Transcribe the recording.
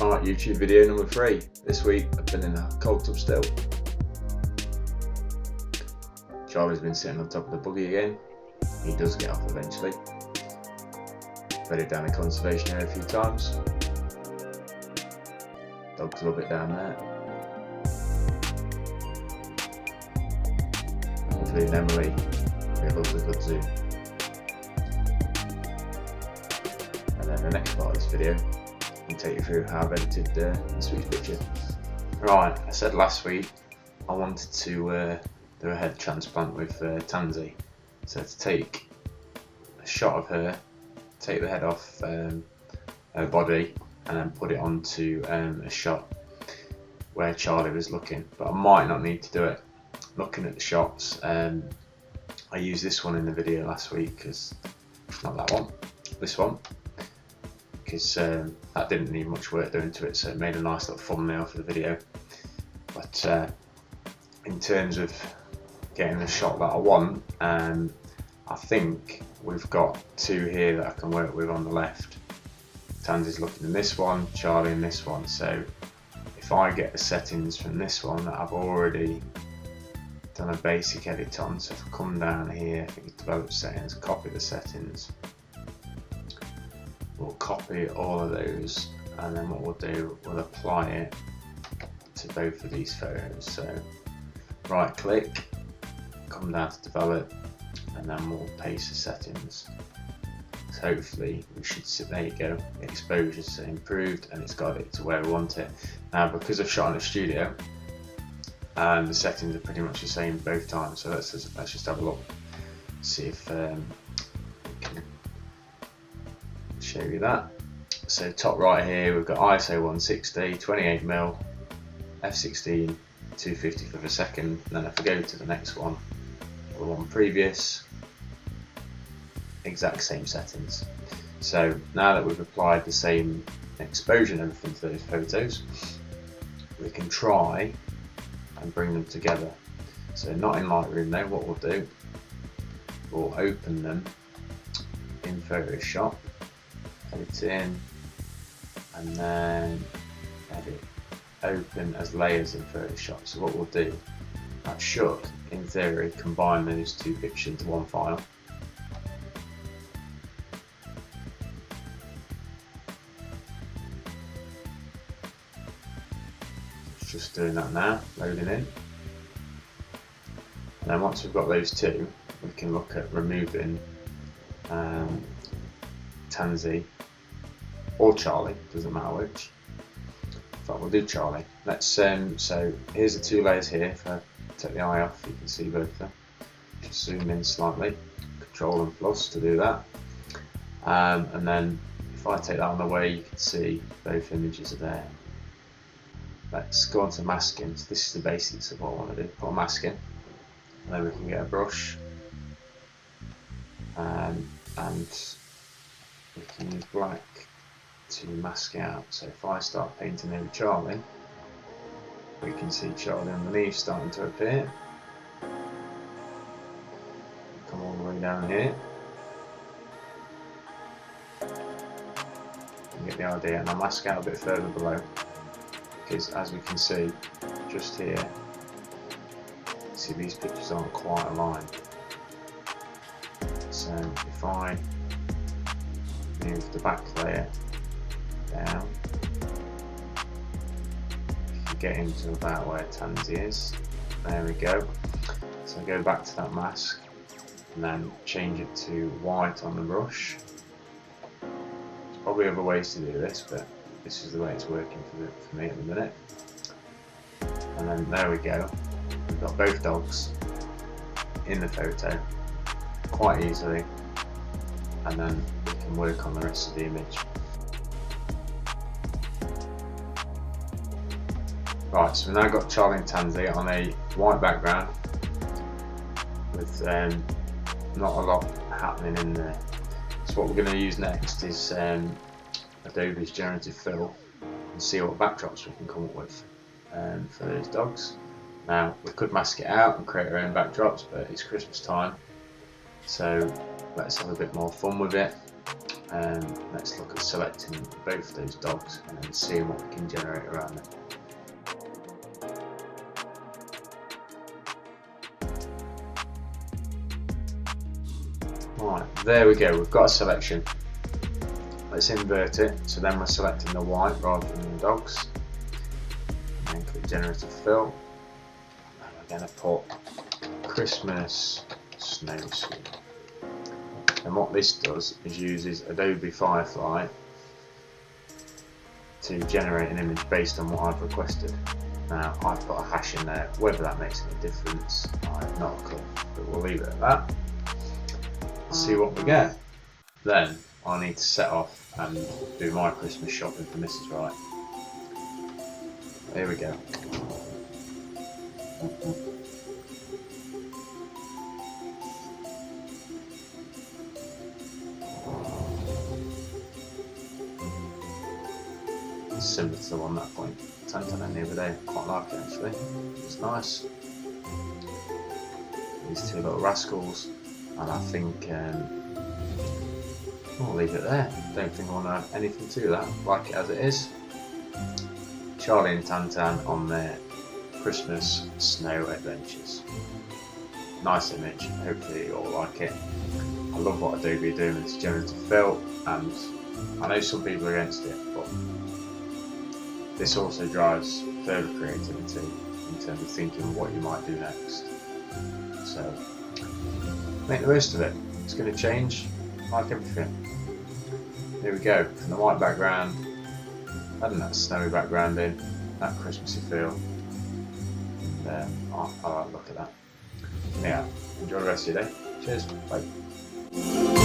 Alright, YouTube video number 3. This week I've been in a cold tub still. Charlie's been sitting on top of the buggy again. He does get off eventually. Bedded down the conservation area a few times. Dog's a little bit down there. Hopefully Emily loves a good zoom. And then the next part of this video I'll take you through how I've edited this week's picture. Right, I said last week I wanted to do a head transplant with Tansy. So to take a shot of her, take the head off her body and then put it onto a shot where Charlie was looking, but I might not need to do it. Looking at the shots, I used this one in the video last week, because not that one, this one, because that didn't need much work doing to it, so it made a nice little thumbnail for the video. But in terms of getting the shot that I want, I think we've got two here that I can work with on the left. Tansy's looking in this one, Charlie in this one, so if I get the settings from this one that I've already done a basic edit on, so if I come down here, I think it's develop settings, copy the settings, we'll copy all of those, and then what we'll do, we'll apply it to both of these photos. So right click, come down to develop, and then we'll paste the settings. So hopefully we should see, there you go, the exposure's improved and it's got it to where we want it. Now because I've shot in a studio, the settings are pretty much the same both times, so let's just have a look, see if we can show you that. So top right here we've got ISO 160, 28mm, f16, 250 for the second, and then if I go to the next one, the one previous, exact same settings. So now that we've applied the same exposure and everything to those photos, we can try and bring them together. So not in Lightroom though, what we'll do, we'll open them in Photoshop, edit in, and then edit, open as layers in Photoshop. So what we'll do, that should, in theory, combine those two pictures into one file. It's just doing that now, loading in. And then once we've got those two, we can look at removing Tansy or Charlie, doesn't matter which. In fact, we'll do Charlie. Let's so here's the two layers here. If I take the eye off, you can see both of them. Just zoom in slightly, Control and plus to do that. And then if I take that on the way, you can see both images are there. Let's go on to masking. So this is the basics of what I want to do. Put a mask in, and then we can get a brush, and we can use black to mask out. So if I start painting over Charlie, we can see Charlie underneath starting to appear. Come all the way down here. You get the idea, and I'll mask out a bit further below, because as we can see just here, see these pictures aren't quite aligned. So if I move the back layer down, get into about where Tansy is. There we go. So go back to that mask and then change it to white on the brush. There's probably other ways to do this, but this is the way it's working for me at the minute. And then there we go. We've got both dogs in the photo quite easily, and then we can work on the rest of the image. Right, so we've now got Charlie and Tansy on a white background with not a lot happening in there. So what we're going to use next is Adobe's generative fill and see what backdrops we can come up with for those dogs. Now we could mask it out and create our own backdrops, but it's Christmas time, so let's have a bit more fun with it. Let's look at selecting both of those dogs and then seeing what we can generate around them. Right, there we go, we've got a selection. Let's invert it, so then we're selecting the white rather than the dogs. And then click generative fill. And we're going to put Christmas snow scene. And what this does is uses Adobe Firefly to generate an image based on what I've requested. Now I've put a hash in there, whether that makes any difference I have not a clue, but we'll leave it at that. See what we get. Then I need to set off and do my Christmas shop if the missus right. Here we go. Similar to the one that point Tantan the other day. Quite like it actually. It's nice. These two little rascals, and I think I'll leave it there. Don't think I want to add anything to that. Like it as it is. Charlie and Tantan on their Christmas snow adventures. Nice image. Hopefully you all like it. I love what Adobe are doing with this generative fill, and I know some people are against it, but this also drives further creativity in terms of thinking of what you might do next. So make the most of it. It's going to change like everything. Here we go. From the white background, adding that snowy background in, that Christmassy feel. And I like the look at that. Yeah. Enjoy the rest of your day. Cheers. Bye.